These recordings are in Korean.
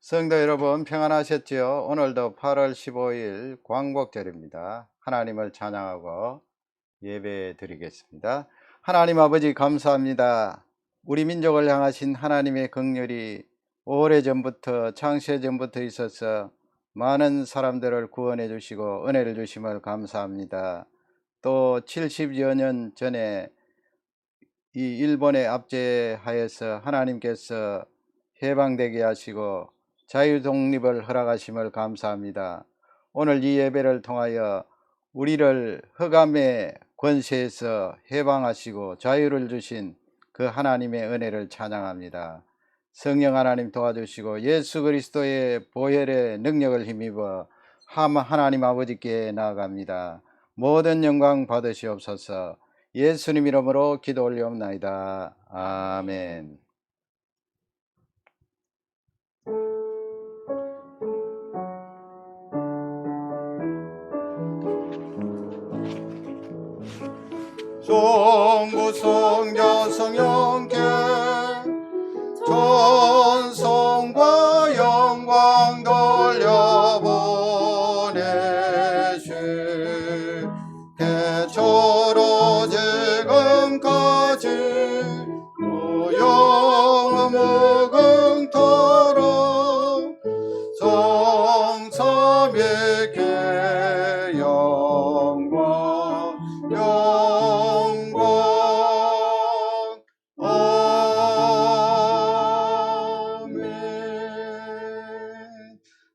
성도 여러분 평안하셨지요? 오늘도 8월 15일 광복절입니다. 하나님을 찬양하고 예배 드리겠습니다. 하나님 아버지 감사합니다. 우리 민족을 향하신 하나님의 긍휼이 오래전부터 창세전부터 있어서 많은 사람들을 구원해 주시고 은혜를 주심을 감사합니다. 또 70여 년 전에 이 일본에 압제하여서 하나님께서 해방되게 하시고 자유독립을 허락하심을 감사합니다. 오늘 이 예배를 통하여 우리를 흑암의 권세에서 해방하시고 자유를 주신 그 하나님의 은혜를 찬양합니다. 성령 하나님 도와주시고 예수 그리스도의 보혈의 능력을 힘입어 하나님 아버지께 나아갑니다. 모든 영광 받으시옵소서. 예수님 이름으로 기도 올리옵나이다. 아멘. 성부성자 성령께 전성과 영광 돌려보내시 태초로 지금까지 무용 무궁토록 성삼위께 영광 아멘.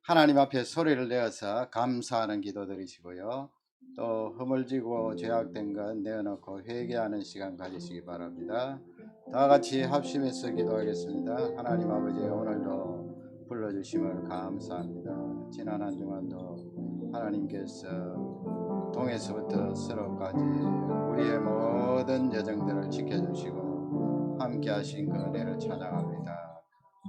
하나님 앞에 소리를 내어서 감사하는 기도 드리시고요. 또 허물지고 죄악된 것 내어놓고 회개하는 시간 가지시기 바랍니다. 다 같이 합심해서 기도하겠습니다. 하나님 아버지, 오늘도 불러주심을 감사합니다. 지난 한 주간도 하나님께서 동에서부터 서로까지 우리의 모든 여정들을 지켜주시고 함께 하신 그 은혜를 찬양합니다.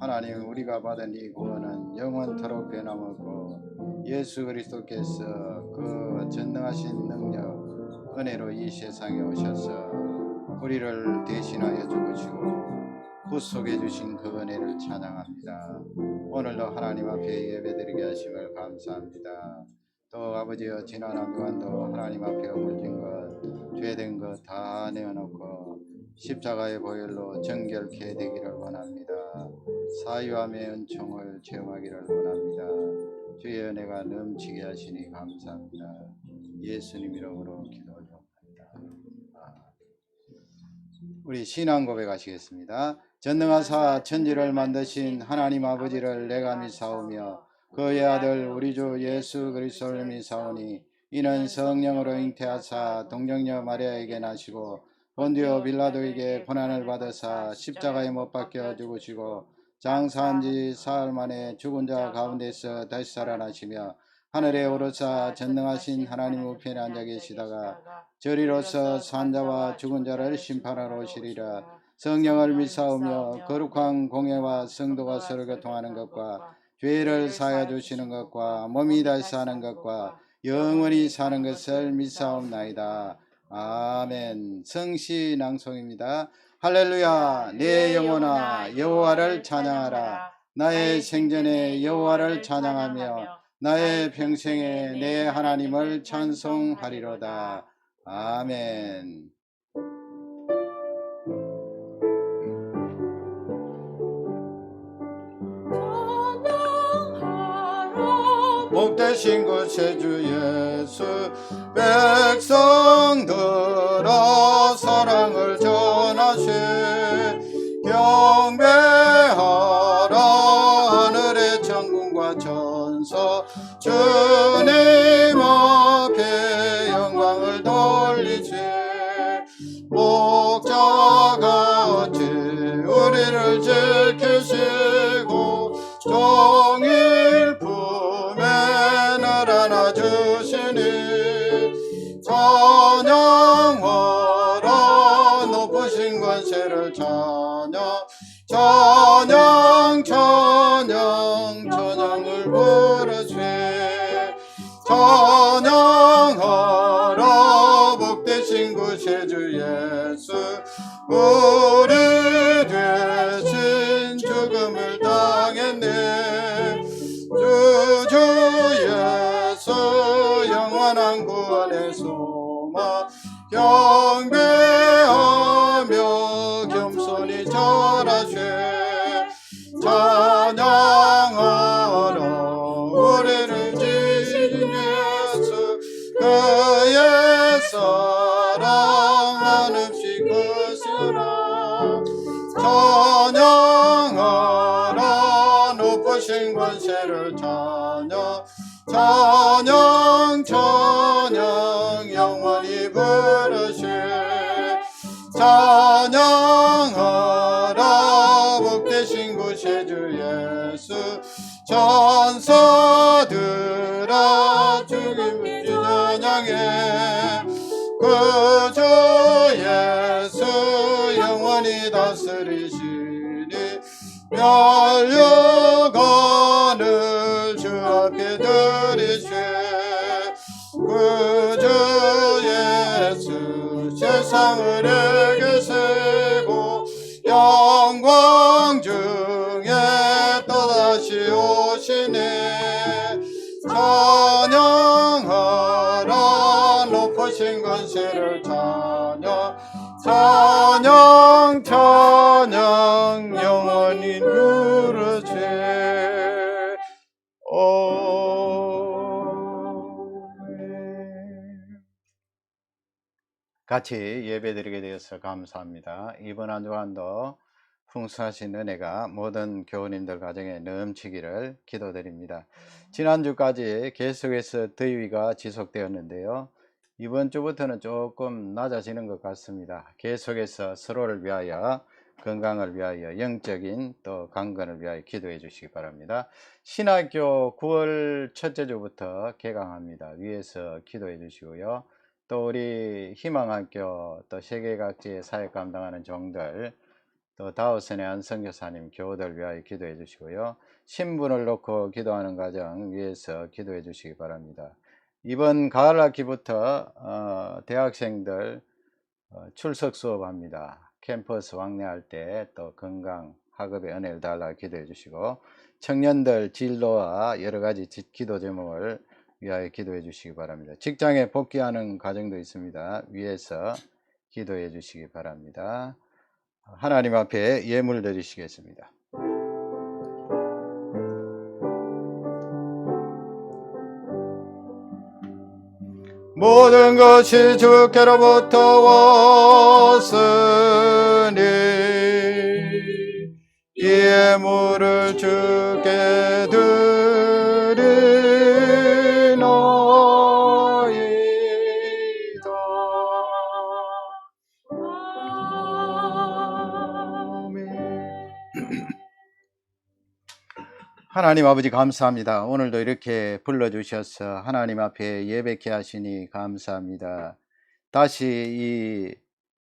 하나님, 우리가 받은 이 구원은 영원토록 변함없고 예수 그리스도께서 그 전능하신 능력 은혜로 이 세상에 오셔서 우리를 대신하여 죽으시고 구속해 주신 그 은혜를 찬양합니다. 오늘도 하나님 앞에 예배드리게 하심을 감사합니다. 또 아버지여, 지난 한 주간도 하나님 앞에 허물진 것, 죄된 것 다 내어놓고 십자가의 보혈로 정결케 되기를 원합니다. 사유함의 은총을 체험하기를 원합니다. 주의 은혜가 넘치게 하시니 감사합니다. 예수님 이름으로 기도 올려옵니다. 우리 신앙 고백하시겠습니다. 전능하사 천지를 만드신 하나님 아버지를 내가 믿사오며 그의 아들 우리 주 예수 그리스도를 믿사오니 이는 성령으로 잉태하사 동정녀 마리아에게 나시고 본디오 빌라도에게 고난을 받으사 십자가에 못 박혀 죽으시고 장사한 지 사흘 만에 죽은 자 가운데서 다시 살아나시며 하늘에 오르사 전능하신 하나님 우편에 앉아 계시다가 저리로서 산자와 죽은 자를 심판하러 오시리라. 성령을 믿사오며 거룩한 공예와 성도가 서로 교통하는 것과 죄를 사하여 주시는 것과 몸이 다시 사는 것과 영원히 사는 것을 믿사옵나이다. 아멘. 성시 낭송입니다. 할렐루야. 내 영혼아 여호와를 찬양하라. 나의 생전에 여호와를 찬양하며 나의 평생에 내 하나님을 찬송하리로다. 아멘. 복되신 곳에 주 예수 백성들아 사랑을 전하시 경배하라 하늘의 천군과 천사 주님 앞에 영광을 돌리시 목자같이 우리를 지키시고 종일 품에 날 안아주시니 찬양하라 높으신 권세를 찬양을 부르시 찬양하라 복되신 구세주 예수 우리 대신 죽음을 당했네 경배하며 겸손히 절하세 찬양하라 우리를 지신 예수 그의 사랑 한없이 크시라 찬양하라 높으신 권세를 찬양 찬양 찬양 영원히 부르세 찬양하라 복되신 구세주 예수 천사들아 주님을 찬양해 그주 예수 영원히 다스리시니 멸류관을 주 앞에 드리세 그주 예수 세상을 내게 세고 영광 중에 또다시 오시니 찬양하라 높으신 권세를 찬양 찬양 찬양 영원히 누르세 같이 예배드리게 되어서 감사합니다. 이번 한 주간도 풍성하신 은혜가 모든 교우님들 가정에 넘치기를 기도드립니다. 지난주까지 계속해서 더위가 지속되었는데요. 이번 주부터는 조금 낮아지는 것 같습니다. 계속해서 서로를 위하여 건강을 위하여 영적인 또 강건을 위하여 기도해 주시기 바랍니다. 신학교 9월 첫째 주부터 개강합니다. 위에서 기도해 주시고요. 또 우리 희망학교 또 세계 각지의 사역 감당하는 종들 또 다우선의 안성교사님 교우들 위하여 기도해 주시고요. 신분을 놓고 기도하는 가정 위해서 기도해 주시기 바랍니다. 이번 가을 학기부터 대학생들 출석 수업합니다. 캠퍼스 왕래할 때 또 건강 학업의 은혜를 달라 기도해 주시고 청년들 진로와 여러 가지 기도 제목을 위하여 기도해 주시기 바랍니다. 직장에 복귀하는 가정도 있습니다. 위에서 기도해 주시기 바랍니다. 하나님 앞에 예물 드리시겠습니다. 모든 것이 주께로부터 왔으니 이 예물을 주께 드리나이다. 하나님 아버지 감사합니다. 오늘도 이렇게 불러주셔서 하나님 앞에 예배케 하시니 감사합니다. 다시 이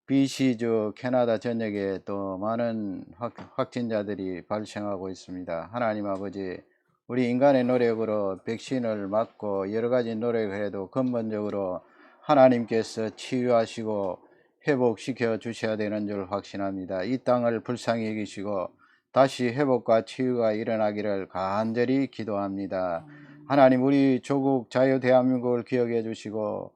BC주 캐나다 전역에 또 많은 확진자들이 발생하고 있습니다. 하나님 아버지 우리 인간의 노력으로 백신을 맞고 여러 가지 노력을 해도 근본적으로 하나님께서 치유하시고 회복시켜 주셔야 되는 줄 확신합니다. 이 땅을 불쌍히 여기시고 다시 회복과 치유가 일어나기를 간절히 기도합니다. 하나님 우리 조국 자유 대한민국을 기억해 주시고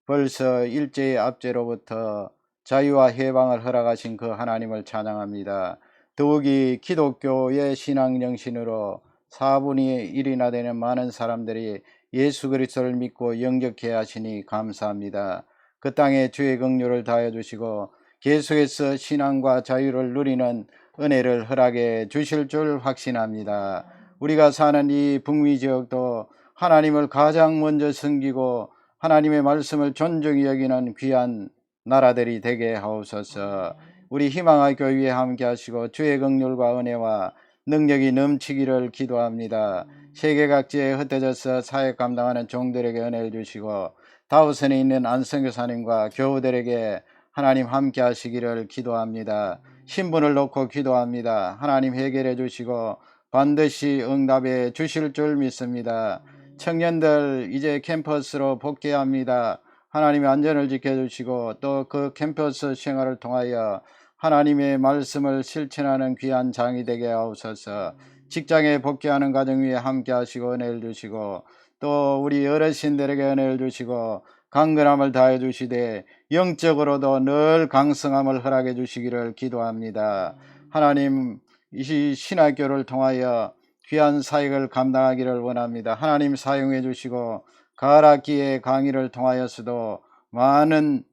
벌써 일제의 압제로부터 자유와 해방을 허락하신 그 하나님을 찬양합니다. 더욱이 기독교의 신앙 정신으로 4분의 1이나 되는 많은 사람들이 예수 그리스도를 믿고 영접케 하시니 감사합니다. 그 땅에 주의 긍휼을 다해 주시고 계속해서 신앙과 자유를 누리는 은혜를 허락해 주실 줄 확신합니다. 우리가 사는 이 북미 지역도 하나님을 가장 먼저 섬기고 하나님의 말씀을 존중히 여기는 귀한 나라들이 되게 하옵소서. 우리 희망학교 위에 함께 하시고 주의 긍휼과 은혜와 능력이 넘치기를 기도합니다. 세계 각지에 흩어져서 사역 감당하는 종들에게 은혜를 주시고 다우선에 있는 안성교사님과 교우들에게 하나님 함께 하시기를 기도합니다. 신분을 놓고 기도합니다. 하나님 해결해 주시고 반드시 응답해 주실 줄 믿습니다. 청년들 이제 캠퍼스로 복귀합니다. 하나님의 안전을 지켜주시고 또 그 캠퍼스 생활을 통하여 하나님의 말씀을 실천하는 귀한 장이 되게 하옵소서. 직장에 복귀하는 가정 위에 함께 하시고 은혜를 주시고 또 우리 어르신들에게 은혜를 주시고 강건함을 다해 주시되 영적으로도 늘 강성함을 허락해 주시기를 기도합니다. 하나님, 이 신학교를 통하여 귀한 사역을 감당하기를 원합니다. 하나님 사용해 주시고 가락기의 강의를 통하여서도 많은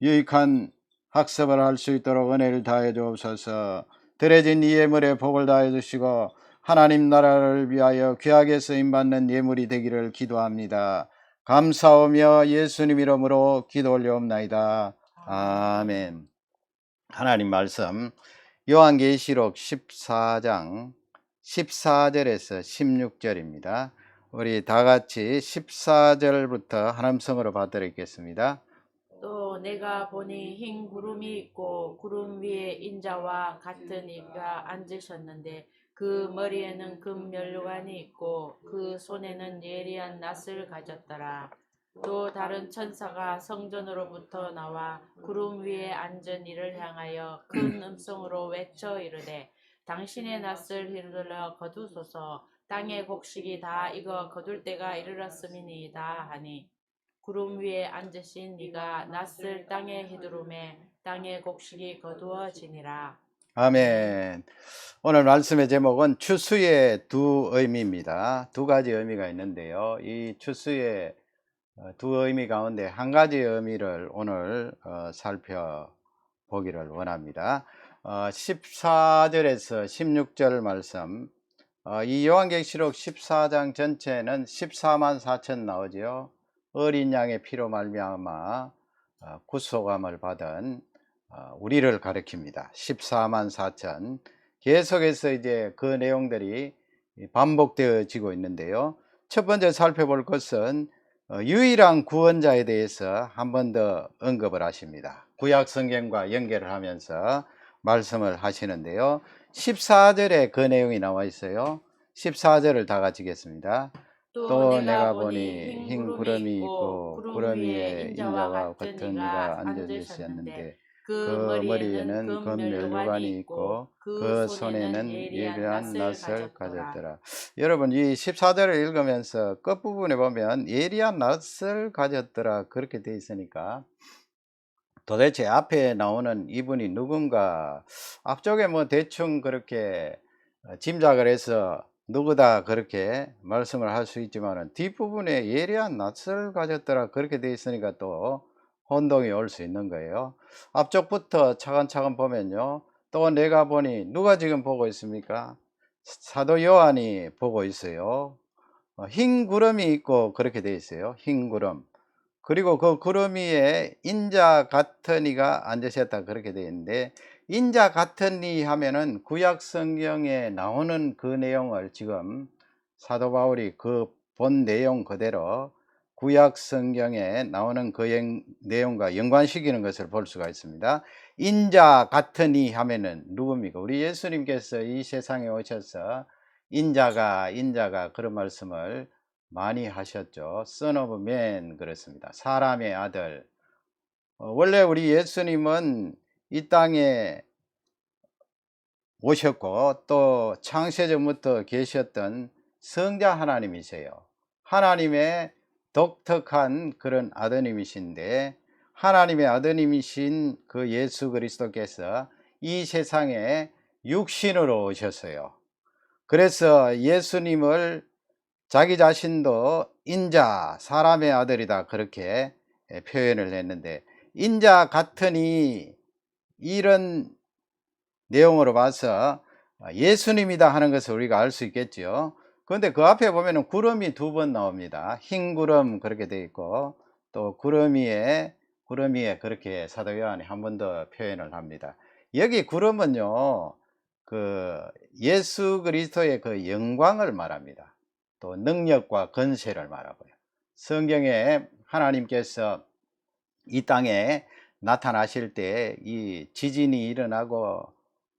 유익한 학습을 할 수 있도록 은혜를 다해 주옵소서. 드려진 이 예물에 복을 다해 주시고 하나님 나라를 위하여 귀하게 쓰임받는 예물이 되기를 기도합니다. 감사하며 예수님 이름으로 기도 올려옵나이다. 아멘. 하나님 말씀 요한계시록 14장 14절에서 16절입니다. 우리 다같이 14절부터 한음성으로 받들겠습니다. 또 내가 보니 흰 구름이 있고 구름 위에 인자와 같은 이가 앉으셨는데 그 머리에는 금 면류관이 있고 그 손에는 예리한 낫을 가졌더라. 또 다른 천사가 성전으로부터 나와 구름 위에 앉은 이를 향하여 큰 음성으로 외쳐 이르되 당신의 낫을 휘둘러 거두소서. 땅의 곡식이 다 익어 거둘 때가 이르렀음이니이다 하니 구름 위에 앉으신 네가 낫을 땅에 휘두르매 땅의 곡식이 거두어지니라. 아멘. 오늘 말씀의 제목은 추수의 두 의미입니다. 두 가지 의미가 있는데요. 이 추수의 두 의미 가운데 한 가지 의미를 오늘 살펴보기를 원합니다. 14절에서 16절 말씀, 이 요한계시록 14장 전체는 14만 4천 나오죠. 어린 양의 피로 말미암아 구속함을 받은 우리를 가리킵니다. 14만 4천. 계속해서 이제 그 내용들이 반복되어지고 있는데요. 첫 번째 살펴볼 것은 유일한 구원자에 대해서 한 번 더 언급을 하십니다. 구약 성경과 연결을 하면서 말씀을 하시는데요. 14절에 그 내용이 나와 있어요. 14절을 다 같이 읽겠습니다. 또 내가 보니 흰 구름이 있고 구름 위에 인자와 같은 이가 앉아 계셨는데 그 머리에는 금 면류관이 있고 그 손에는 예리한 낫을 가졌더라. 여러분, 이 14절을 읽으면서 끝부분에 보면 예리한 낫을 가졌더라 그렇게 돼 있으니까 도대체 앞에 나오는 이분이 누군가, 앞쪽에 뭐 대충 그렇게 짐작을 해서 누구다 그렇게 말씀을 할 수 있지만 뒷부분에 예리한 낯을 가졌더라 그렇게 돼 있으니까 또 혼동이 올 수 있는 거예요. 앞쪽부터 차근차근 보면요, 또 내가 보니, 누가 지금 보고 있습니까? 사도 요한이 보고 있어요. 흰 구름이 있고 그렇게 돼 있어요. 흰 구름. 그리고 그 구름 위에 인자 같은 이가 앉으셨다 그렇게 되어 있는데, 인자 같은 이 하면은 구약 성경에 나오는 그 내용을 지금 사도 바울이 그 본 내용 그대로 구약 성경에 나오는 그 내용과 연관시키는 것을 볼 수가 있습니다. 인자 같은 이 하면은 누굽니까? 우리 예수님께서 이 세상에 오셔서 인자가 그런 말씀을 많이 하셨죠. Son of Man 그렇습니다. 사람의 아들. 원래 우리 예수님은 이 땅에 오셨고 또 창세전부터 계셨던 성자 하나님이세요. 하나님의 독특한 그런 아드님이신데, 하나님의 아드님이신 그 예수 그리스도께서 이 세상에 육신으로 오셨어요. 그래서 예수님을 자기 자신도 인자, 사람의 아들이다 그렇게 표현을 했는데, 인자 같으니 이런 내용으로 봐서 예수님이다 하는 것을 우리가 알 수 있겠죠. 그런데 그 앞에 보면은 구름이 두 번 나옵니다. 흰 구름 그렇게 되어 있고 또 구름 위에 그렇게 사도 요한이 한 번 더 표현을 합니다. 여기 구름은요, 그 예수 그리스도의 그 영광을 말합니다. 또 능력과 건세를 말하고요. 성경에 하나님께서 이 땅에 나타나실 때 이 지진이 일어나고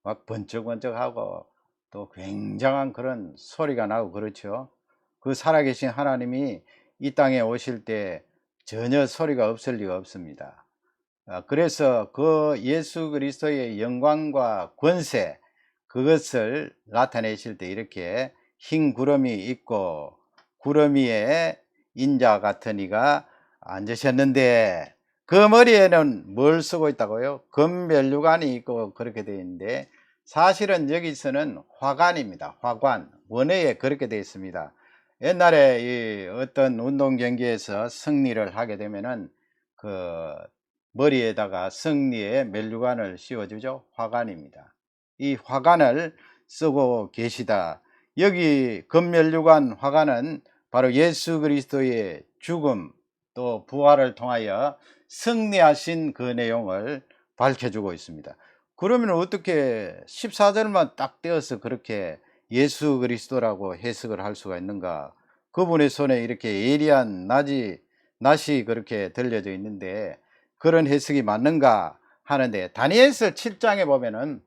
막 번쩍번쩍하고 또 굉장한 그런 소리가 나고 그렇죠. 그 살아계신 하나님이 이 땅에 오실 때 전혀 소리가 없을 리가 없습니다. 그래서 그 예수 그리스도의 영광과 권세, 그것을 나타내실 때 이렇게 흰 구름이 있고 구름 위에 인자 같은 이가 앉으셨는데 그 머리에는 뭘 쓰고 있다고요? 금면류관이 있고 그렇게 되어 있는데 사실은 여기서는 화관입니다. 화관. 원어에 그렇게 되어 있습니다. 옛날에 이 어떤 운동 경기에서 승리를 하게 되면은 그 머리에다가 승리의 면류관을 씌워주죠. 화관입니다. 이 화관을 쓰고 계시다. 여기 금면류관 화관은 바로 예수 그리스도의 죽음 또 부활을 통하여 승리하신 그 내용을 밝혀주고 있습니다. 그러면 어떻게 14절만 딱 떼어서 그렇게 예수 그리스도라고 해석을 할 수가 있는가? 그분의 손에 이렇게 예리한 낫이 그렇게 들려져 있는데 그런 해석이 맞는가 하는데 다니엘서 7장에 보면은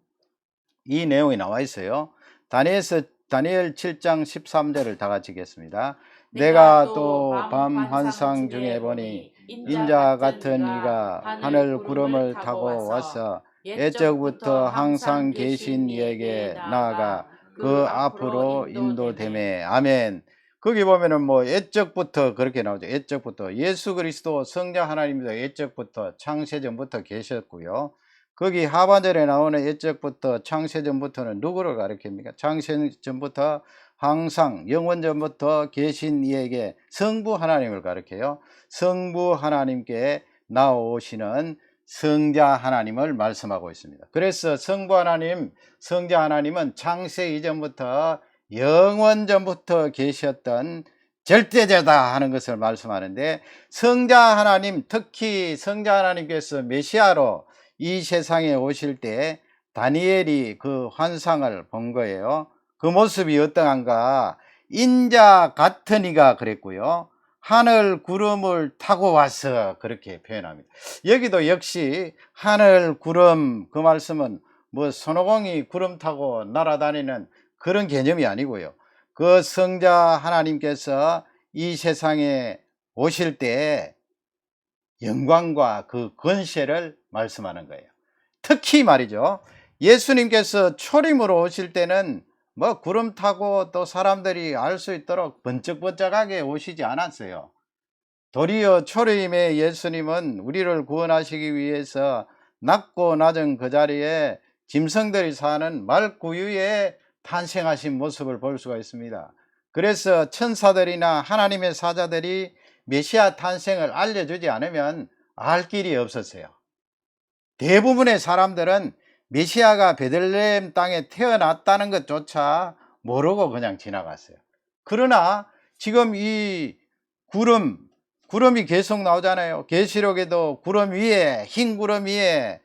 이 내용이 나와 있어요. 다니엘 7장 13절을 다 같이 읽겠습니다. 내가 또 밤 환상 중에 보니 인자 같은 이가 하늘 구름을 타고 와서 옛적부터 항상 계신 이에게 나아가 그 앞으로 인도되매. 아멘. 거기 보면은 뭐 옛적부터 그렇게 나오죠. 옛적부터 예수 그리스도 성자 하나님도 옛적부터 창세전부터 계셨고요. 거기 하반절에 나오는 옛적부터 창세전부터는 누구를 가리킵니까? 창세전부터 항상 영원전부터 계신 이에게 성부 하나님을 가리켜요. 성부 하나님께 나오시는 성자 하나님을 말씀하고 있습니다. 그래서 성부 하나님, 성자 하나님은 창세 이전부터 영원전부터 계셨던 절대자다 하는 것을 말씀하는데 성자 하나님, 특히 성자 하나님께서 메시아로 이 세상에 오실 때 다니엘이 그 환상을 본 거예요. 그 모습이 어떠한가? 인자 같은 이가 그랬고요. 하늘 구름을 타고 와서 그렇게 표현합니다. 여기도 역시 하늘 구름 그 말씀은 뭐 손오공이 구름 타고 날아다니는 그런 개념이 아니고요. 그 성자 하나님께서 이 세상에 오실 때 영광과 그 권세를 말씀하는 거예요. 특히 말이죠. 예수님께서 초림으로 오실 때는 뭐 구름 타고 또 사람들이 알 수 있도록 번쩍번쩍하게 오시지 않았어요. 도리어 초림의 예수님은 우리를 구원하시기 위해서 낮고 낮은 그 자리에 짐승들이 사는 말구유에 탄생하신 모습을 볼 수가 있습니다. 그래서 천사들이나 하나님의 사자들이 메시아 탄생을 알려주지 않으면 알 길이 없었어요. 대부분의 사람들은 메시아가 베들레헴 땅에 태어났다는 것조차 모르고 그냥 지나갔어요. 그러나 지금 이 구름이 계속 나오잖아요. 계시록에도 구름 위에, 흰 구름 위에,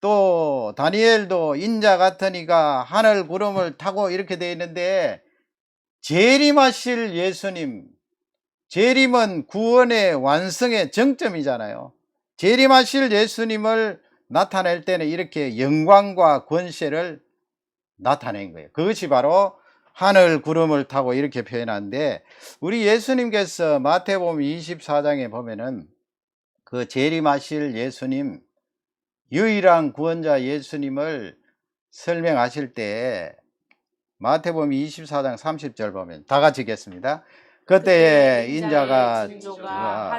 또 다니엘도 인자 같은 이가 하늘 구름을 타고 이렇게 되어 있는데 재림하실 예수님, 재림은 구원의 완성의 정점이잖아요. 재림하실 예수님을 나타낼 때는 이렇게 영광과 권세를 나타낸 거예요. 그것이 바로 하늘 구름을 타고 이렇게 표현하는데 우리 예수님께서 마태복음 24장에 보면은 그 재림하실 예수님, 유일한 구원자 예수님을 설명하실 때 마태복음 24장 30절 보면 다 같이 읽겠습니다. 그때에 인자가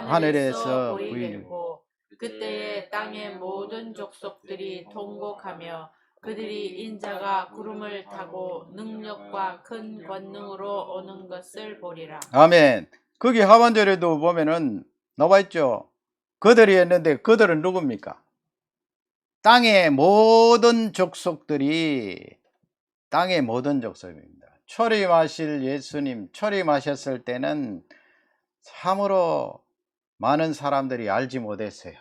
하늘에서 보이고 그때에 땅의 모든 족속들이 통곡하며 그들이 인자가 구름을 타고 능력과 큰 권능으로 오는 것을 보리라. 아멘. 거기 하반절에도 보면은 나와 있죠. 그들이 했는데 그들은 누굽니까? 땅의 모든 족속들이 땅의 모든 족속입니다. 초림하실 예수님 초림하셨을 때는 참으로 많은 사람들이 알지 못했어요.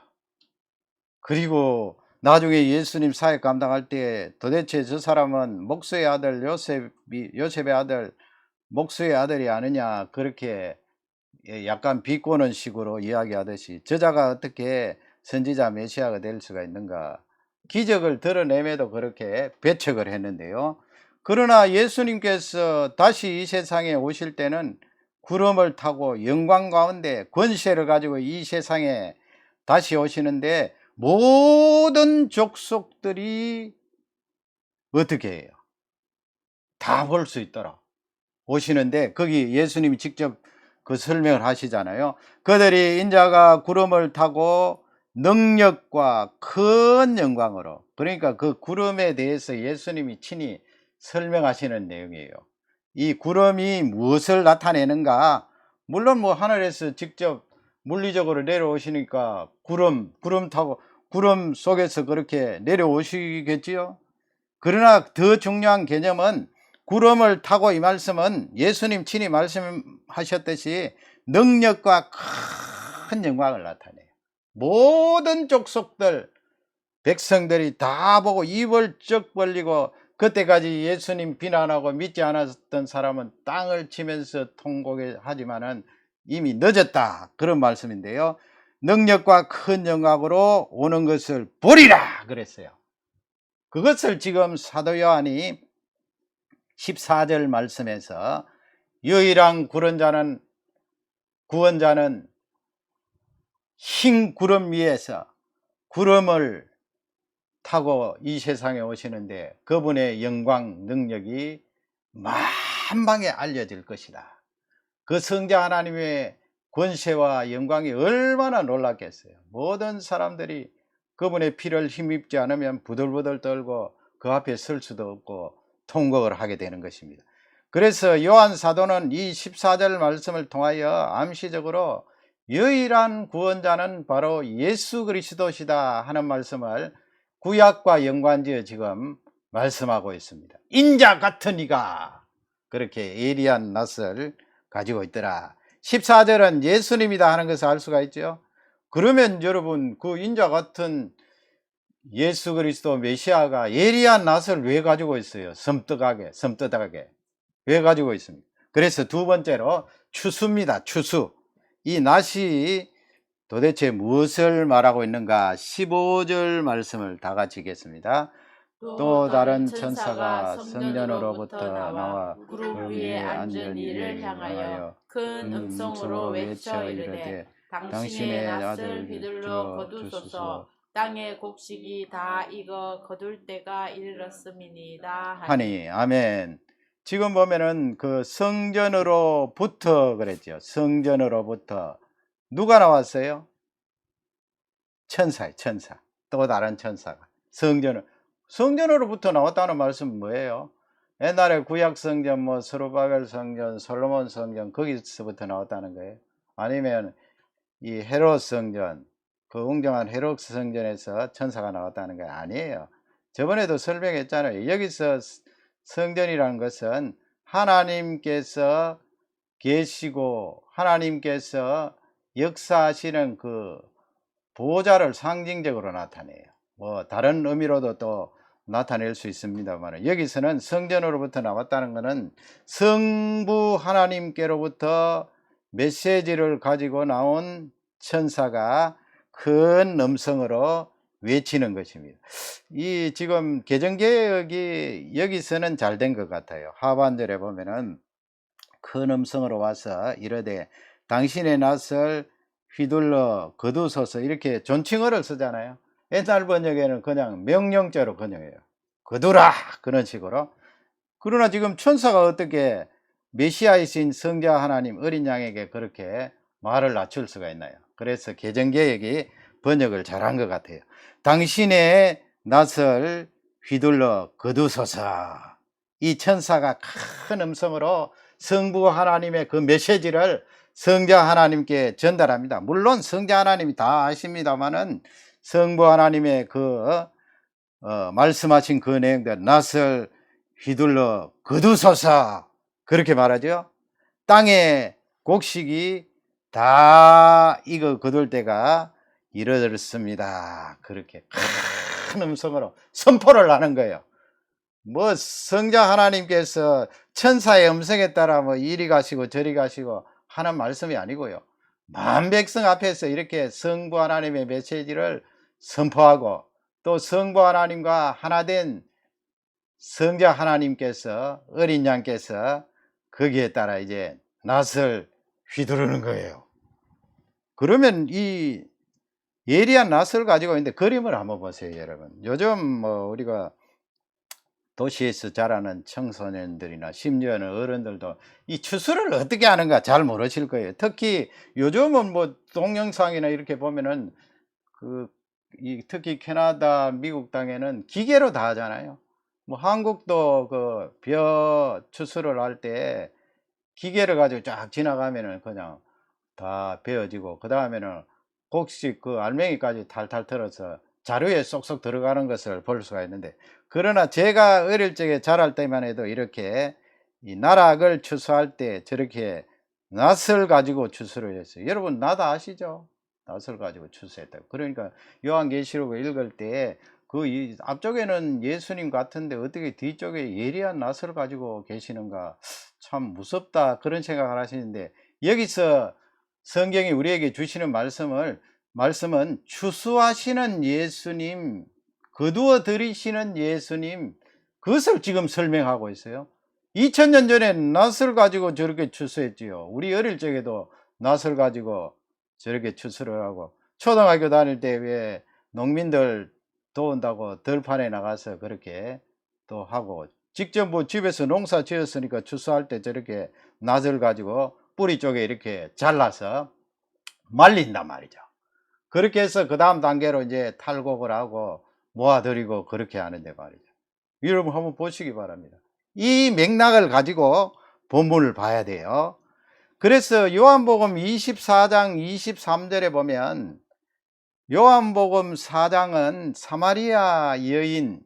그리고 나중에 예수님 사역 감당할 때 도대체 저 사람은 목수의 아들 요셉의 아들 목수의 아들이 아니냐 그렇게 약간 비꼬는 식으로 이야기하듯이 저자가 어떻게 선지자 메시아가 될 수가 있는가 기적을 드러내매도 그렇게 배척을 했는데요. 그러나 예수님께서 다시 이 세상에 오실 때는 구름을 타고 영광 가운데 권세를 가지고 이 세상에 다시 오시는데 모든 족속들이 어떻게 해요? 다 볼 수 있도록 오시는데 거기 예수님이 직접 그 설명을 하시잖아요. 그들이 인자가 구름을 타고 능력과 큰 영광으로, 그러니까 그 구름에 대해서 예수님이 친히 설명하시는 내용이에요. 이 구름이 무엇을 나타내는가? 물론 뭐 하늘에서 직접 물리적으로 내려오시니까 구름 타고 구름 속에서 그렇게 내려오시겠지요. 그러나 더 중요한 개념은 구름을 타고, 이 말씀은 예수님 친히 말씀하셨듯이 능력과 큰 영광을 나타내요. 모든 족속들, 백성들이 다 보고 입을 쩍 벌리고, 그때까지 예수님 비난하고 믿지 않았던 사람은 땅을 치면서 통곡하지만은 이미 늦었다, 그런 말씀인데요. 능력과 큰 영광으로 오는 것을 보리라 그랬어요. 그것을 지금 사도 요한이 14절 말씀에서 유일한 구원자는 흰 구름 위에서 구름을 타고 이 세상에 오시는데, 그분의 영광 능력이 만방에 알려질 것이다. 그 성자 하나님의 권세와 영광이 얼마나 놀랍겠어요. 모든 사람들이 그분의 피를 힘입지 않으면 부들부들 떨고 그 앞에 설 수도 없고 통곡을 하게 되는 것입니다. 그래서 요한 사도는 이 14절 말씀을 통하여 암시적으로 유일한 구원자는 바로 예수 그리스도시다 하는 말씀을 구약과 연관지어 지금 말씀하고 있습니다. 인자 같은 이가 그렇게 예리한 낯을 가지고 있더라. 14절은 예수님이다 하는 것을 알 수가 있죠. 그러면 여러분, 그 인자 같은 예수 그리스도 메시아가 예리한 낯을 왜 가지고 있어요? 섬뜩하게 왜 가지고 있습니까? 그래서 두 번째로 추수입니다. 추수. 이 낯이 도대체 무엇을 말하고 있는가? 15절 말씀을 다 같이 읽겠습니다. 또 다른 천사가 성전으로부터 나와 구름 위에 앉은 이를 향하여 큰 음성으로 외쳐 이르되 당신의 낯을 휘둘러 거두소서. 땅의 곡식이 다 익어 거둘 때가 이르렀음이니이다 하니. 아멘. 지금 보면은 그 성전으로부터 그랬죠. 성전으로부터 누가 나왔어요? 천사예요. 천사. 또 다른 천사가 성전으로부터 나왔다는 말씀은 뭐예요? 옛날에 구약 성전, 뭐 스룹바벨 성전, 솔로몬 성전, 거기서부터 나왔다는 거예요? 아니면 이 헤롯 성전, 그 웅장한 헤롯 성전에서 천사가 나왔다는 게 아니에요. 저번에도 설명했잖아요. 여기서 성전이라는 것은 하나님께서 계시고 하나님께서 역사하시는 그 보좌를 상징적으로 나타내요. 뭐 다른 의미로도 또 나타낼 수 있습니다만, 여기서는 성전으로부터 나왔다는 것은 성부 하나님께로부터 메시지를 가지고 나온 천사가 큰 음성으로 외치는 것입니다. 이 지금 개정개혁이 여기서는 잘 된 것 같아요. 하반절에 보면은 큰 음성으로 와서 이르되 당신의 낯을 휘둘러 거두소서, 이렇게 존칭어를 쓰잖아요. 옛날 번역에는 그냥 명령자로 번역해요. 거두라, 그런 식으로. 그러나 지금 천사가 어떻게 메시아이신 성자 하나님 어린 양에게 그렇게 말을 낮출 수가 있나요? 그래서 개정개혁이 번역을 잘한 것 같아요. 당신의 낯을 휘둘러 거두소서. 이 천사가 큰 음성으로 성부 하나님의 그 메시지를 성자 하나님께 전달합니다. 물론 성자 하나님이 다 아십니다만은 성부 하나님의 그 말씀하신 그 내용들, 낯을 휘둘러 거두소서, 그렇게 말하죠. 땅의 곡식이 다 익어 거둘 때가 이르렀습니다. 그렇게 큰 음성으로 선포를 하는 거예요. 뭐 성자 하나님께서 천사의 음성에 따라 뭐 이리 가시고 저리 가시고 하는 말씀이 아니고요. 만 백성 앞에서 이렇게 성부 하나님의 메시지를 선포하고, 또 성부 하나님과 하나된 성자 하나님께서, 어린 양께서 거기에 따라 이제 낫을 휘두르는 거예요. 그러면 이 예리한 낫을 가지고 있는데, 그림을 한번 보세요, 여러분. 요즘 뭐 우리가 도시에서 자라는 청소년들이나 심지어는 어른들도 이 추수를 어떻게 하는가 잘 모르실 거예요. 특히 요즘은 뭐 동영상이나 이렇게 보면은 특히 캐나다, 미국 땅에는 기계로 다 하잖아요. 뭐 한국도 그 벼 추수를 할 때 기계를 가지고 쫙 지나가면은 그냥 다 베어지고, 그 다음에는 곡식 그 알맹이까지 탈탈 털어서 자루에 쏙쏙 들어가는 것을 볼 수가 있는데, 그러나 제가 어릴 적에 자랄 때만 해도 이렇게 이 나락을 추수할 때 저렇게 낫을 가지고 추수를 했어요. 여러분 낫 아시죠? 낫을 가지고 추수했다고. 그러니까 요한계시록을 읽을 때 그 이 앞쪽에는 예수님 같은데 어떻게 뒤쪽에 예리한 낫을 가지고 계시는가, 참 무섭다, 그런 생각을 하시는데, 여기서 성경이 우리에게 주시는 말씀은 추수하시는 예수님, 거두어 들이시는 예수님, 그것을 지금 설명하고 있어요. 2000년 전에 낫을 가지고 저렇게 추수했지요. 우리 어릴 적에도 낫을 가지고 저렇게 추수를 하고, 초등학교 다닐 때 왜 농민들 도운다고 들판에 나가서 그렇게 또 하고, 직접 뭐 집에서 농사 지었으니까 추수할 때 저렇게 낫을 가지고 뿌리 쪽에 이렇게 잘라서 말린단 말이죠. 그렇게 해서 그 다음 단계로 이제 탈곡을 하고 모아들이고 그렇게 하는데 말이죠. 여러분 한번 보시기 바랍니다. 이 맥락을 가지고 본문을 봐야 돼요. 그래서 요한복음 24장 23절에 보면, 요한복음 4장은 사마리아 여인이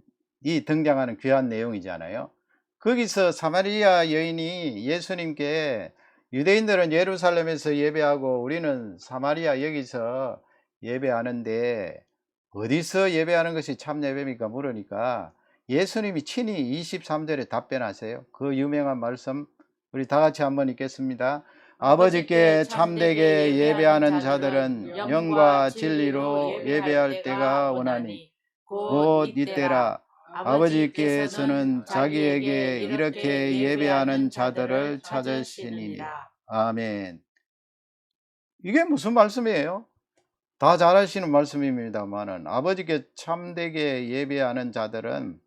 등장하는 귀한 내용이잖아요. 거기서 사마리아 여인이 예수님께, 유대인들은 예루살렘에서 예배하고 우리는 사마리아 여기서 예배하는데 어디서 예배하는 것이 참 예배입니까? 물으니까 예수님이 친히 23절에 답변하세요. 그 유명한 말씀 우리 다 같이 한번 읽겠습니다. 아버지께 참되게 예배하는 자들은 영과 진리로 예배할 때가 오나니 곧 이때라. 아버지께서는 자기에게 이렇게 예배하는 자들을 찾으시니라. 아멘. 이게 무슨 말씀이에요? 다 잘 아시는 말씀입니다만은, 아버지께 참되게 예배하는 자들은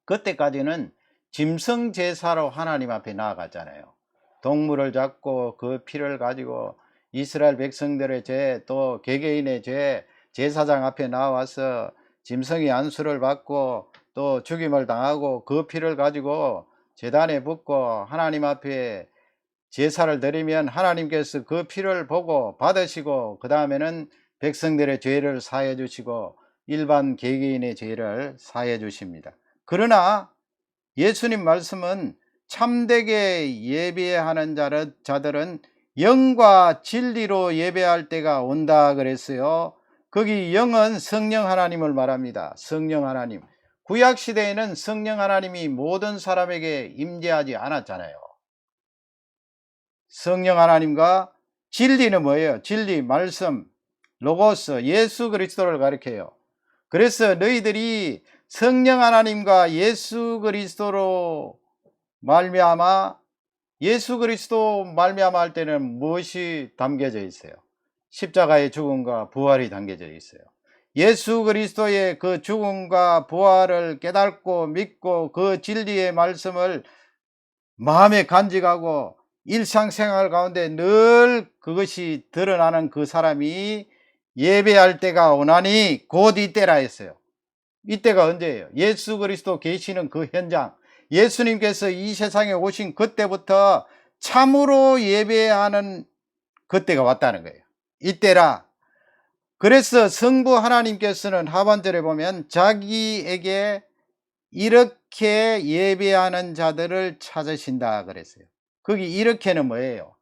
그때까지는 짐승 제사로 하나님 앞에 나아갔잖아요. 동물을 잡고 그 피를 가지고 이스라엘 백성들의 죄, 또 개개인의 죄, 제사장 앞에 나와서 짐승의 안수를 받고 또 죽임을 당하고 그 피를 가지고 제단에 붓고 하나님 앞에 제사를 드리면 하나님께서 그 피를 보고 받으시고 그 다음에는 백성들의 죄를 사해 주시고 일반 개개인의 죄를 사해 주십니다. 그러나 예수님 말씀은 참되게 예배하는 자들은 영과 진리로 예배할 때가 온다 그랬어요. 거기 영은 성령 하나님을 말합니다. 성령 하나님. 구약 시대에는 성령 하나님이 모든 사람에게 임재하지 않았잖아요. 성령 하나님과 진리는 뭐예요? 진리, 말씀, 로고스, 예수 그리스도를 가리켜요. 그래서 너희들이 성령 하나님과 예수 그리스도로 말미암아, 예수 그리스도 말미암아 할 때는 무엇이 담겨져 있어요? 십자가의 죽음과 부활이 담겨져 있어요. 예수 그리스도의 그 죽음과 부활을 깨닫고 믿고 그 진리의 말씀을 마음에 간직하고 일상생활 가운데 늘 그것이 드러나는 그 사람이 예배할 때가 오나니 곧 이때라 했어요. 이때가 언제예요? 예수 그리스도 계시는 그 현장, 예수님께서 이 세상에 오신 그때부터 참으로 예배하는 그때가 왔다는 거예요. 이때라. 그래서 성부 하나님께서는 하반절에 보면 자기에게 이렇게 예배하는 자들을 찾으신다 그랬어요. 거기 이렇게는 뭐예요?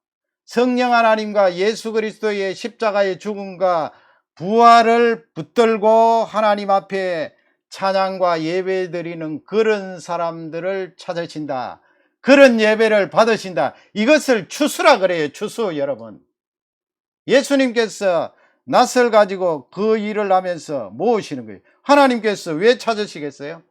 성령 하나님과 예수 그리스도의 십자가의 죽음과 부활을 붙들고 하나님 앞에 찬양과 예배 드리는 그런 사람들을 찾으신다. 그런 예배를 받으신다. 이것을 추수라 그래요. 추수. 여러분, 예수님께서 낫을 가지고 그 일을 하면서 모으시는 거예요. 하나님께서 왜 찾으시겠어요?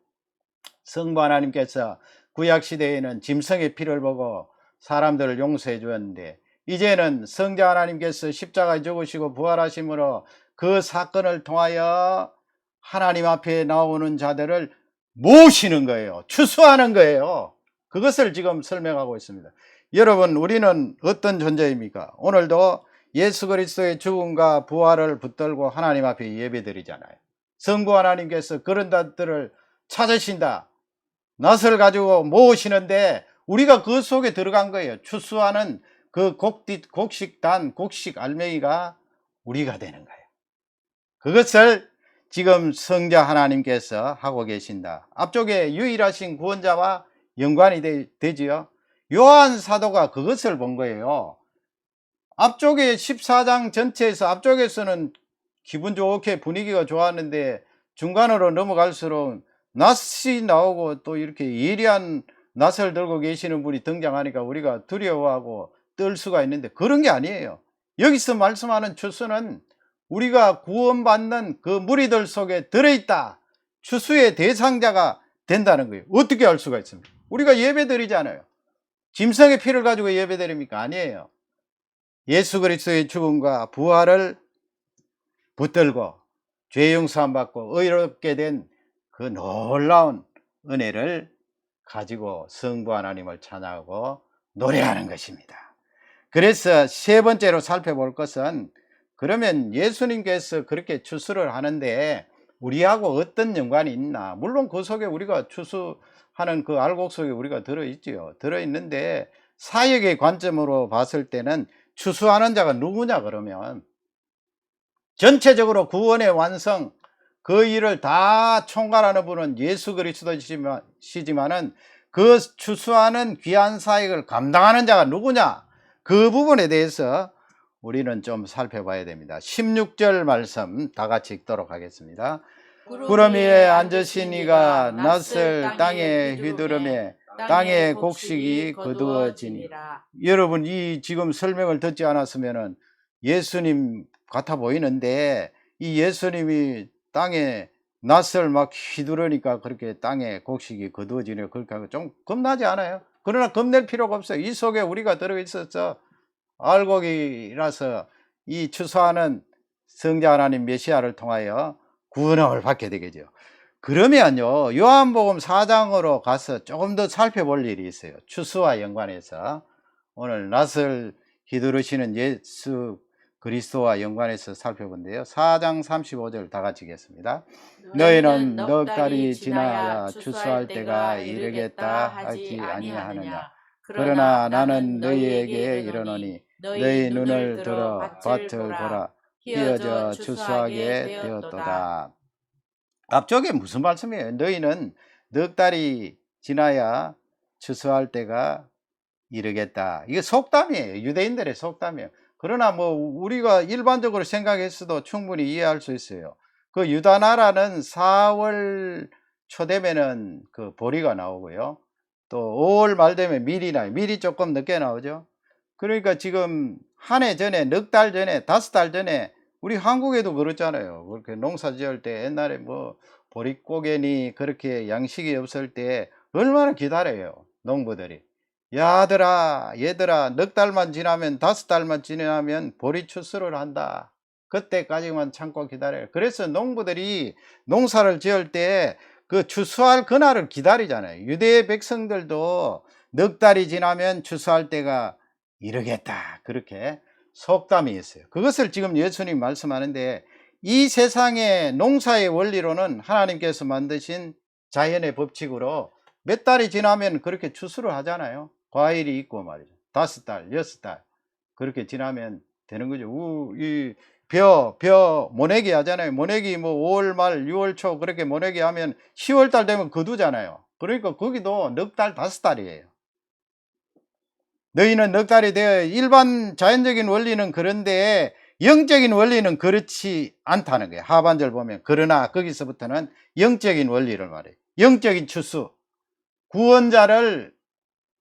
성부 하나님께서 구약시대에는 짐승의 피를 보고 사람들을 용서해 주었는데, 이제는 성자 하나님께서 십자가에 죽으시고 부활하심으로 그 사건을 통하여 하나님 앞에 나오는 자들을 모으시는 거예요. 추수하는 거예요. 그것을 지금 설명하고 있습니다. 여러분, 우리는 어떤 존재입니까? 오늘도 예수 그리스도의 죽음과 부활을 붙들고 하나님 앞에 예배드리잖아요. 성부 하나님께서 그런 자들을 찾으신다. 낫을 가지고 모으시는데 우리가 그 속에 들어간 거예요. 추수하는 그 곡식 알맹이가 우리가 되는 거예요. 그것을 지금 성자 하나님께서 하고 계신다. 앞쪽에 유일하신 구원자와 연관이 되지요. 요한 사도가 그것을 본 거예요. 앞쪽에 14장 전체에서 앞쪽에서는 기분 좋게 분위기가 좋았는데 중간으로 넘어갈수록 낫이 나오고 또 이렇게 예리한 낫을 들고 계시는 분이 등장하니까 우리가 두려워하고 떨 수가 있는데 그런 게 아니에요. 여기서 말씀하는 추수는 우리가 구원받는 그 무리들 속에 들어있다. 추수의 대상자가 된다는 거예요. 어떻게 알 수가 있습니까? 우리가 예배 드리잖아요. 짐승의 피를 가지고 예배 드립니까? 아니에요. 예수 그리스도의 죽음과 부활을 붙들고 죄 용서함 받고 의롭게 된 그 놀라운 은혜를 가지고 성부 하나님을 찬양하고 노래하는 것입니다. 그래서 세 번째로 살펴볼 것은 그러면 예수님께서 그렇게 추수를 하는데 우리하고 어떤 연관이 있나? 물론 그 속에 우리가 추수하는 그 알곡 속에 우리가 들어있지요. 들어있는데 사역의 관점으로 봤을 때는 추수하는 자가 누구냐 그러면 전체적으로 구원의 완성 그 일을 다 총괄하는 분은 예수 그리스도시지만은 그 추수하는 귀한 사역을 감당하는 자가 누구냐? 그 부분에 대해서 우리는 좀 살펴봐야 됩니다. 16절 말씀 다 같이 읽도록 하겠습니다. 구름 위에 앉으신 이가 낫을 땅에 휘두르매 땅의 곡식이 거두어지니라. 여러분, 이 지금 설명을 듣지 않았으면은 예수님 같아 보이는데 이 예수님이 땅에 낫을 막 휘두르니까 그렇게 땅에 곡식이 거두어지네 그렇게 하고 좀 겁나지 않아요? 그러나 겁낼 필요가 없어요. 이 속에 우리가 들어있어서 알곡이라서 이 추수하는 성자 하나님 메시아를 통하여 구원을 받게 되겠죠. 그러면요 요한복음 4장으로 가서 조금 더 살펴볼 일이 있어요. 추수와 연관해서 오늘 낫을 휘두르시는 예수 그리스도와 연관해서 살펴본데요. 4장 35절 다 같이 읽겠습니다. 너희는 넉 달이 지나야 추수할 때가 이르겠다 하지 아니하느냐. 그러나 나는 너희에게 이르노니 너희 눈을 들어 밭을 보라. 휘어져 추수하게 되었도다. 앞쪽에 무슨 말씀이에요? 너희는 넉 달이 지나야 추수할 때가 이르겠다. 이게 속담이에요. 유대인들의 속담이에요. 그러나 뭐 우리가 일반적으로 생각했어도 충분히 이해할 수 있어요. 그 유다 나라는 4월 초 되면은 그 보리가 나오고요. 또 5월 말 되면 밀이 나요. 밀이 조금 늦게 나오죠. 그러니까 지금 한 해 전에 넉 달 전에 5달 전에 우리 한국에도 그렇잖아요. 그렇게 농사 지을 때 옛날에 뭐 보릿고개니 그렇게 양식이 없을 때 얼마나 기다려요. 농부들이. 야들아 얘들아 넉 달만 지나면 5달만 지나면 보리 추수를 한다. 그때까지만 참고 기다려요. 그래서 농부들이 농사를 지을 때 그 추수할 그날을 기다리잖아요. 유대 백성들도 넉 달이 지나면 추수할 때가 이르겠다. 그렇게 속담이 있어요. 그것을 지금 예수님 말씀하는데 이 세상의 농사의 원리로는 하나님께서 만드신 자연의 법칙으로 몇 달이 지나면 그렇게 추수를 하잖아요. 과일이 있고 말이죠. 5달, 6달 그렇게 지나면 되는 거죠. 모내기 하잖아요. 모내기 뭐 5월 말, 6월 초 그렇게 모내기 하면 10월 달 되면 거두잖아요. 그러니까 거기도 넉 달, 5달이에요. 너희는 넉 달이 되어 일반 자연적인 원리는 그런데 영적인 원리는 그렇지 않다는 거예요. 하반절 보면 그러나 거기서부터는 영적인 원리를 말해요. 영적인 추수, 구원자를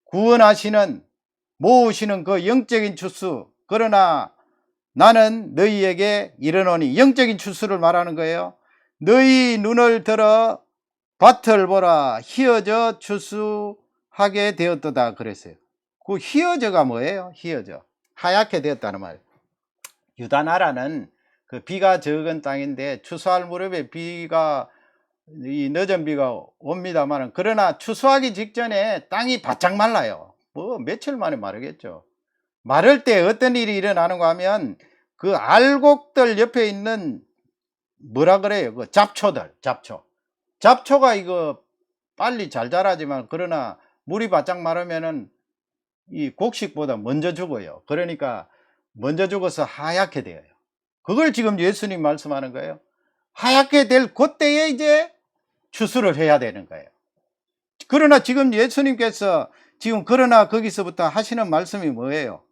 구원하시는 모으시는 그 영적인 추수. 그러나 나는 너희에게 이르노니 영적인 추수를 말하는 거예요. 너희 눈을 들어 밭을 보라. 휘어져 추수하게 되었도다 그랬어요. 그 휘어져가 뭐예요? 휘어져 하얗게 되었다는 말이에요. 유다 나라는 그 비가 적은 땅인데 추수할 무렵에 비가 이 늦은 비가 옵니다만, 그러나 추수하기 직전에 땅이 바짝 말라요. 뭐 며칠 만에 마르겠죠. 마를 때 어떤 일이 일어나는가 하면 그 알곡들 옆에 있는 뭐라 그래요? 그 잡초가 이거 빨리 잘 자라지만, 그러나 물이 바짝 마르면은 이 곡식보다 먼저 죽어요. 그러니까 먼저 죽어서 하얗게 돼요. 그걸 지금 예수님 말씀하는 거예요. 하얗게 될 그때에 이제 추수를 해야 되는 거예요. 그러나 지금 예수님께서 그러나 거기서부터 하시는 말씀이 뭐예요?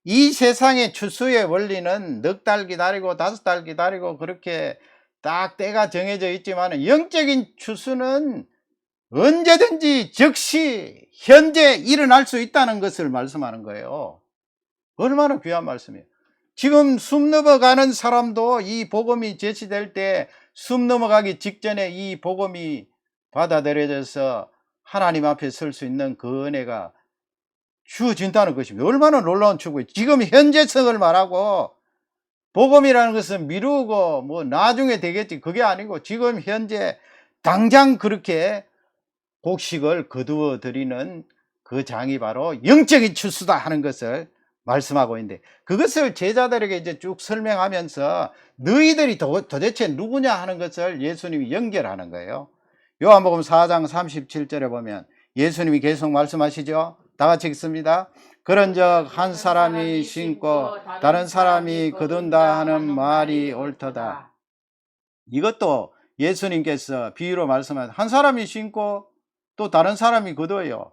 이 세상의 추수의 원리는 넉 달 기다리고 5달 기다리고 그렇게 딱 때가 정해져 있지만, 영적인 추수는 언제든지 즉시 현재 일어날 수 있다는 것을 말씀하는 거예요. 얼마나 귀한 말씀이에요. 지금 숨 넘어가는 사람도 이 복음이 제시될 때 숨 넘어가기 직전에 이 복음이 받아들여져서 하나님 앞에 설 수 있는 그 은혜가 주어진다는 것입니다. 얼마나 놀라운 축복이에요. 지금 현재성을 말하고, 복음이라는 것은 미루고 뭐 나중에 되겠지, 그게 아니고 지금 현재 당장 그렇게 곡식을 거두어 드리는 그 장이 바로 영적인 추수다 하는 것을 말씀하고 있는데, 그것을 제자들에게 이제 쭉 설명하면서 너희들이 도대체 누구냐 하는 것을 예수님이 연결하는 거예요. 요한복음 4장 37절에 보면 예수님이 계속 말씀하시죠. 다 같이 읽습니다. 그런즉 한 사람이 심고 다른 사람이 거둔다 하는 말이 옳도다. 이것도 예수님께서 비유로 말씀하신, 한 사람이 심고 또 다른 사람이 거둬요.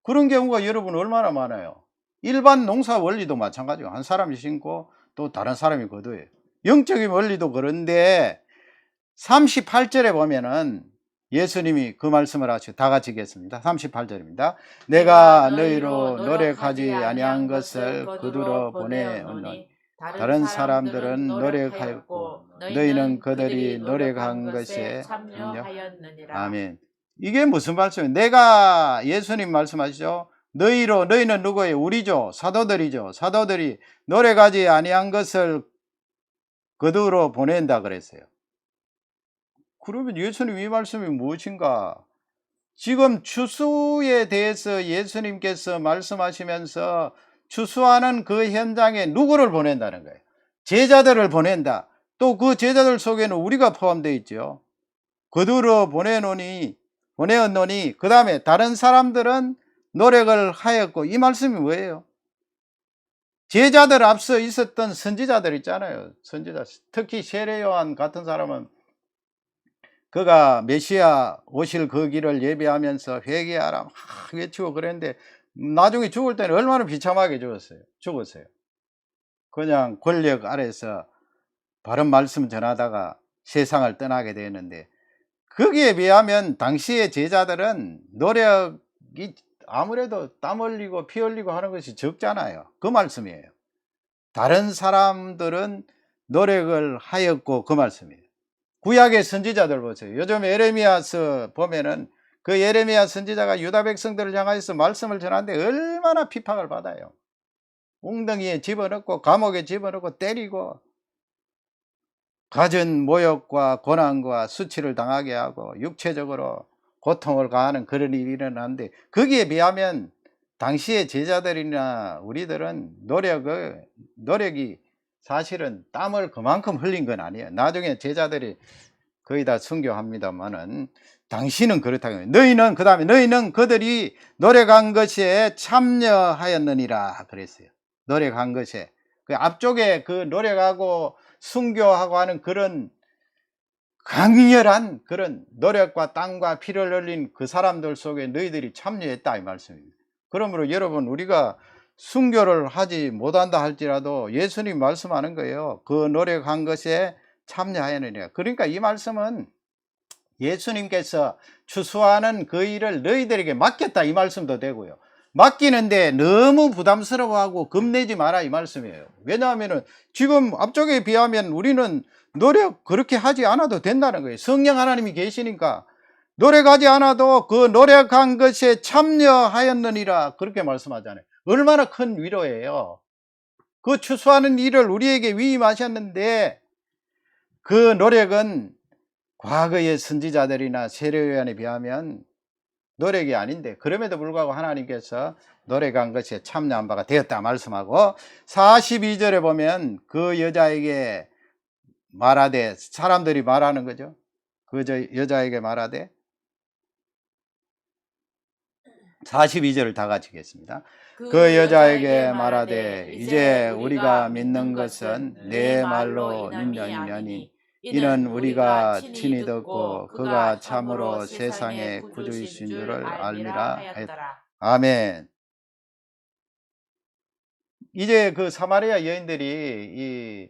그런 경우가 여러분 얼마나 많아요. 일반 농사 원리도 마찬가지고, 한 사람이 심고 또 다른 사람이 거둬요. 영적인 원리도 그런데 38절에 보면은 예수님이 그 말씀을 하시고, 다 같이 읽겠습니다. 38절입니다. 내가 너희로 노력하지 아니한 것을 그들로 보내오노니 다른 사람들은 노력하였고 너희는 그들이 노력한 것에 참여하였느니라. 아멘. 이게 무슨 말씀이에요? 내가, 예수님 말씀하시죠. 너희는 누구예요? 우리죠. 사도들이죠. 사도들이 노력하지 아니한 것을 그들로 보낸다 그랬어요. 그러면 예수님 이 말씀이 무엇인가? 지금 추수에 대해서 예수님께서 말씀하시면서 추수하는 그 현장에 누구를 보낸다는 거예요? 제자들을 보낸다. 또 그 제자들 속에는 우리가 포함되어 있죠. 그들로 보내었노니, 그 다음에 다른 사람들은 노력을 하였고, 이 말씀이 뭐예요? 제자들 앞서 있었던 선지자들 있잖아요. 선지자, 특히 세례 요한 같은 사람은 그가 메시아 오실 그 길을 예배하면서 회개하라 막 외치고 그랬는데, 나중에 죽을 때는 얼마나 비참하게 죽었어요. 그냥 권력 아래서 바른 말씀 전하다가 세상을 떠나게 되었는데, 거기에 비하면 당시의 제자들은 노력이 아무래도 땀 흘리고 피 흘리고 하는 것이 적잖아요. 그 말씀이에요. 다른 사람들은 노력을 하였고, 그 말씀이에요. 구약의 선지자들 보세요. 요즘 예레미야서 보면은 그 예레미야 선지자가 유다 백성들을 향해서 말씀을 전하는데 얼마나 핍박을 받아요. 웅덩이에 집어넣고 감옥에 집어넣고 때리고 갖은 모욕과 고난과 수치를 당하게 하고 육체적으로 고통을 가하는 그런 일이 일어나는데, 거기에 비하면 당시의 제자들이나 우리들은 노력이 사실은 땀을 그만큼 흘린 건 아니에요. 나중에 제자들이 거의 다 순교합니다만은, 당시는 그렇다고 해요. 너희는 그들이 노력한 것에 참여하였느니라 그랬어요. 노력한 것에, 그 앞쪽에 그 노력하고 순교하고 하는 그런 강렬한 그런 노력과 땀과 피를 흘린 그 사람들 속에 너희들이 참여했다, 이 말씀입니다. 그러므로 여러분, 우리가 순교를 하지 못한다 할지라도 예수님 말씀하는 거예요. 그 노력한 것에 참여하였느니라. 그러니까 이 말씀은 예수님께서 추수하는 그 일을 너희들에게 맡겼다, 이 말씀도 되고요. 맡기는데 너무 부담스러워하고 겁내지 마라, 이 말씀이에요. 왜냐하면 지금 앞쪽에 비하면 우리는 노력 그렇게 하지 않아도 된다는 거예요. 성령 하나님이 계시니까 노력하지 않아도 그 노력한 것에 참여하였느니라, 그렇게 말씀하잖아요. 얼마나 큰 위로예요. 그 추수하는 일을 우리에게 위임하셨는데, 그 노력은 과거의 선지자들이나 세례요한에 비하면 노력이 아닌데, 그럼에도 불구하고 하나님께서 노력한 것이 참여한 바가 되었다 말씀하고, 42절에 보면 그 여자에게 말하되, 사람들이 말하는 거죠. 그 여자에게 말하되, 42절을 다 같이 읽겠습니다. 그 여자에게 말하되 이제 우리가 믿는 것은 내 말로 인연이 아니니 이는 우리가 친히 듣고 그가 참으로 세상의 구주이신 줄을 알미라 하였다. 아멘. 이제 그 사마리아 여인들이, 이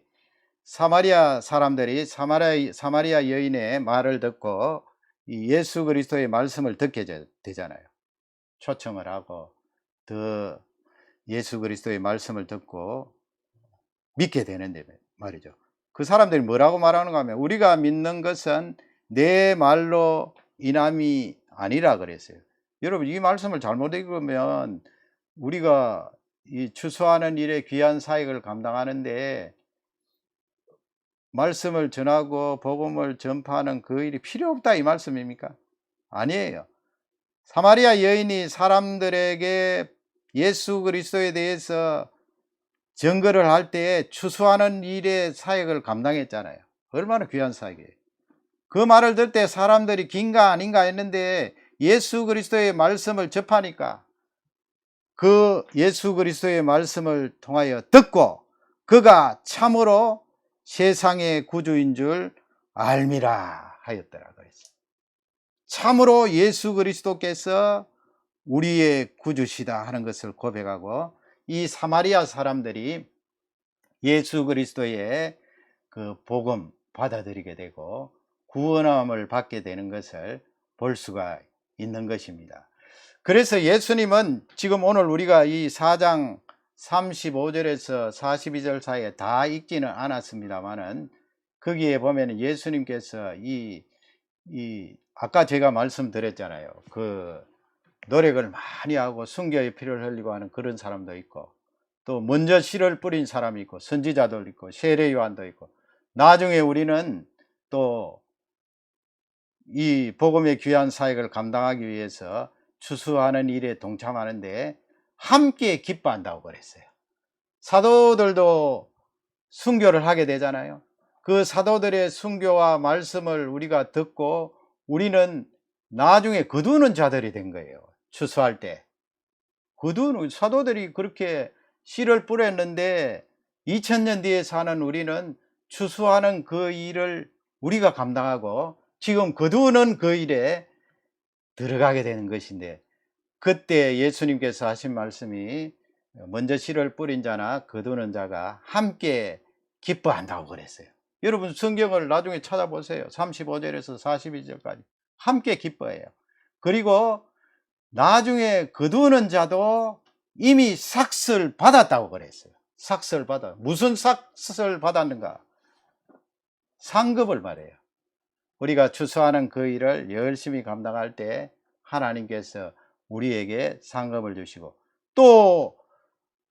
사마리아 사람들이 사마리아 여인의 말을 듣고 이 예수 그리스도의 말씀을 듣게 되잖아요. 초청을 하고 더 예수 그리스도의 말씀을 듣고 믿게 되는데 말이죠. 그 사람들이 뭐라고 말하는가 하면, 우리가 믿는 것은 내 말로 인함이 아니라 그랬어요. 여러분, 이 말씀을 잘못 읽으면 우리가 이 추수하는 일에 귀한 사역을 감당하는데 말씀을 전하고 복음을 전파하는 그 일이 필요 없다 이 말씀입니까? 아니에요. 사마리아 여인이 사람들에게 예수 그리스도에 대해서 증거를 할 때에 추수하는 일의 사역을 감당했잖아요. 얼마나 귀한 사역이에요. 그 말을 들을 때 사람들이 긴가 아닌가 했는데 예수 그리스도의 말씀을 접하니까 그 예수 그리스도의 말씀을 통하여 듣고 그가 참으로 세상의 구주인 줄 알미라 하였더라 그랬어요. 참으로 예수 그리스도께서 우리의 구주시다 하는 것을 고백하고, 이 사마리아 사람들이 예수 그리스도의 그 복음 받아들이게 되고 구원함을 받게 되는 것을 볼 수가 있는 것입니다. 그래서 예수님은 지금 오늘 우리가 이 4장 35절에서 42절 사이에 다 읽지는 않았습니다만은, 거기에 보면 예수님께서 아까 제가 말씀드렸잖아요. 그 노력을 많이 하고 순교의 피를 흘리고 하는 그런 사람도 있고, 또 먼저 씨를 뿌린 사람이 있고, 선지자도 있고, 세례 요한도 있고, 나중에 우리는 또 이 복음의 귀한 사역을 감당하기 위해서 추수하는 일에 동참하는데 함께 기뻐한다고 그랬어요. 사도들도 순교를 하게 되잖아요. 그 사도들의 순교와 말씀을 우리가 듣고 우리는 나중에 거두는 자들이 된 거예요. 추수할 때 거두는 사도들이 그렇게 씨를 뿌렸는데 2000년 뒤에 사는 우리는 추수하는 그 일을 우리가 감당하고 지금 거두는 그 일에 들어가게 되는 것인데, 그때 예수님께서 하신 말씀이 먼저 씨를 뿌린 자나 거두는 자가 함께 기뻐한다고 그랬어요. 여러분 성경을 나중에 찾아보세요. 35절에서 42절까지 함께 기뻐해요. 그리고 나중에 거두는 자도 이미 삭슬 받았다고 그랬어요. 삭슬 받아. 무슨 삭슬 받았는가? 상급을 말해요. 우리가 추수하는 그 일을 열심히 감당할 때 하나님께서 우리에게 상급을 주시고, 또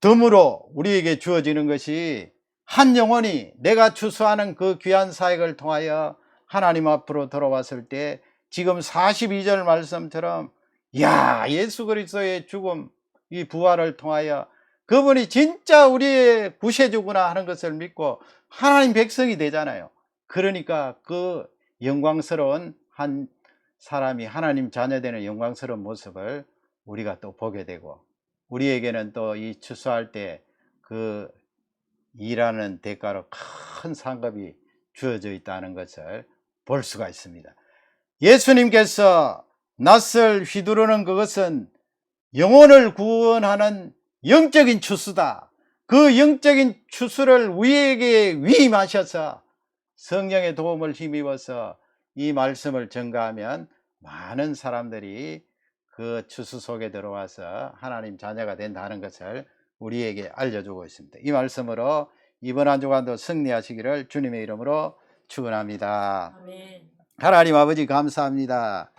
덤으로 우리에게 주어지는 것이 한 영혼이 내가 추수하는 그 귀한 사역을 통하여 하나님 앞으로 돌아왔을 때 지금 42절 말씀처럼, 야, 예수 그리스도의 죽음, 이 부활을 통하여 그분이 진짜 우리의 구세주구나 하는 것을 믿고 하나님 백성이 되잖아요. 그러니까 그 영광스러운 한 사람이 하나님 자녀되는 영광스러운 모습을 우리가 또 보게 되고, 우리에게는 또 이 추수할 때 그 일하는 대가로 큰 상급이 주어져 있다는 것을 볼 수가 있습니다. 예수님께서 낯을 휘두르는 그것은 영혼을 구원하는 영적인 추수다. 그 영적인 추수를 우리에게 위임하셔서 성령의 도움을 힘입어서 이 말씀을 전가하면 많은 사람들이 그 추수 속에 들어와서 하나님 자녀가 된다는 것을 우리에게 알려주고 있습니다. 이 말씀으로 이번 한 주간도 승리하시기를 주님의 이름으로 축원합니다. 아멘. 하나님 아버지 감사합니다.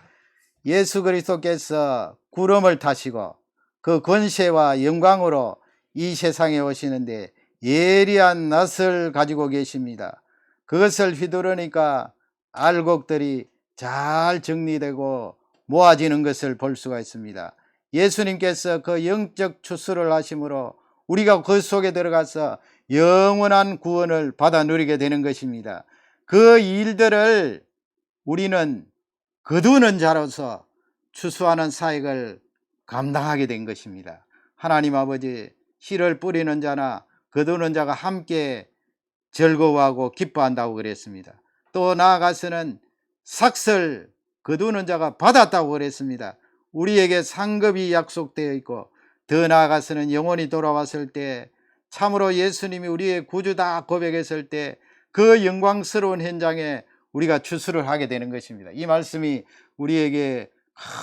예수 그리스도께서 구름을 타시고 그 권세와 영광으로 이 세상에 오시는데 예리한 낯을 가지고 계십니다. 그것을 휘두르니까 알곡들이 잘 정리되고 모아지는 것을 볼 수가 있습니다. 예수님께서 그 영적 추수를 하심으로 우리가 그 속에 들어가서 영원한 구원을 받아 누리게 되는 것입니다. 그 일들을 우리는 거두는 자로서 추수하는 사역을 감당하게 된 것입니다. 하나님 아버지, 씨를 뿌리는 자나 거두는 자가 함께 즐거워하고 기뻐한다고 그랬습니다. 또 나아가서는 삭설 거두는 자가 받았다고 그랬습니다. 우리에게 상급이 약속되어 있고, 더 나아가서는 영혼이 돌아왔을 때 참으로 예수님이 우리의 구주다 고백했을 때 그 영광스러운 현장에 우리가 추수를 하게 되는 것입니다. 이 말씀이 우리에게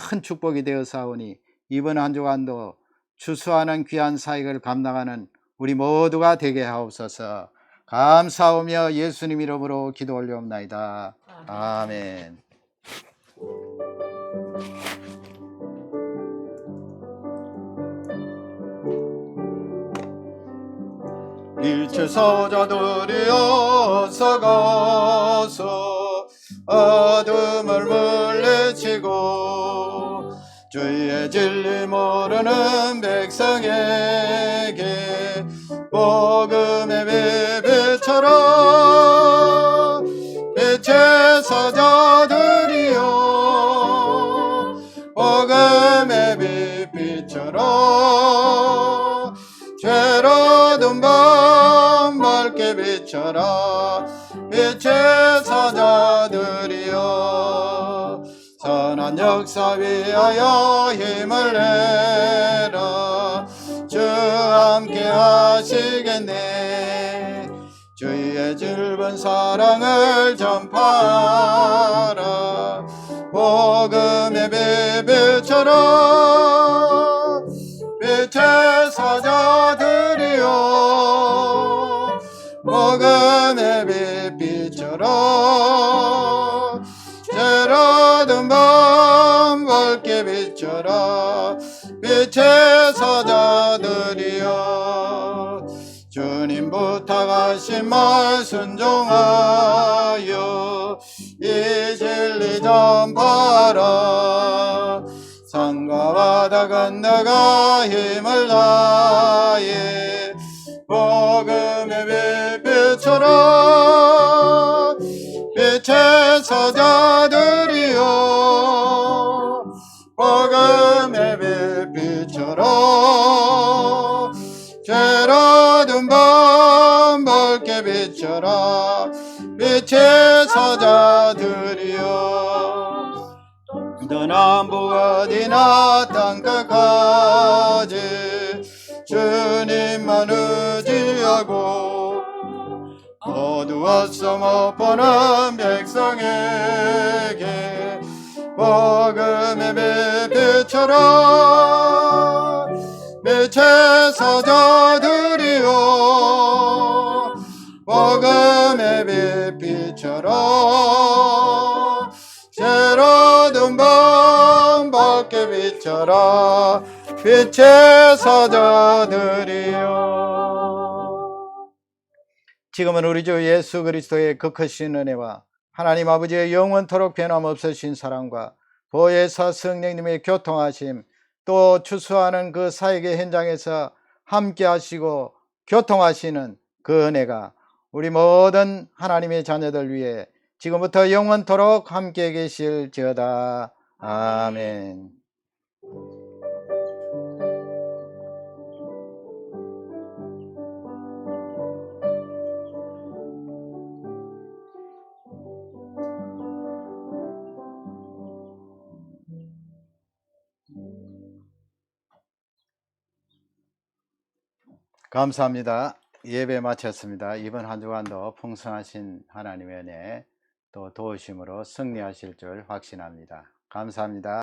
큰 축복이 되어 사오니 이번 한 주간도 추수하는 귀한 사역을 감당하는 우리 모두가 되게 하옵소서. 감사하며 예수님 이름으로 기도 올려옵나이다. 아멘. 일체 사자들이 어서 가서 어둠을 물리치고 주의 진리 모르는 백성에게 복음의 빛처럼 빛의 사자들이여 복음의 빛처럼 죄로든 밤 밝게 비춰라 빛의 사자들이여 선한 역사 위하여 힘을 내라 주 함께 하시겠네 주의 질본 사랑을 전파하라 복음의 빛처럼 빛의 사자들이여 복음의 빛처럼 죄로든 밤 밝게 비춰라 빛의 사자들이여 주님 부탁하신 말 순종하여 이 진리 전파하라 산과 바다 건너가 힘을 다해 복음의 빛처럼 빛의 사자들이여 복음의 빛처럼 죄로든 밤 밝게 비춰라 빛의 사자들이여 남북 어디나 땅끝까지 주님만 의지하고 어두워서 못 보는 백성에게 복음의 빛처럼 빛의 사자들이여 복음의 빛처럼 죄로든 밤 밝게 비춰라 빛의 사자들이여. 지금은 우리 주 예수 그리스도의 그 크신 은혜와 하나님 아버지의 영원토록 변함없으신 사랑과 보혜사 성령님의 교통하심 또 추수하는 그 사역의 현장에서 함께 하시고 교통하시는 그 은혜가 우리 모든 하나님의 자녀들 위해 지금부터 영원토록 함께 계실지어다. 아멘. 감사합니다. 예배 마쳤습니다. 이번 한 주간도 풍성하신 하나님의 은혜 또 도우심으로 승리하실 줄 확신합니다. 감사합니다.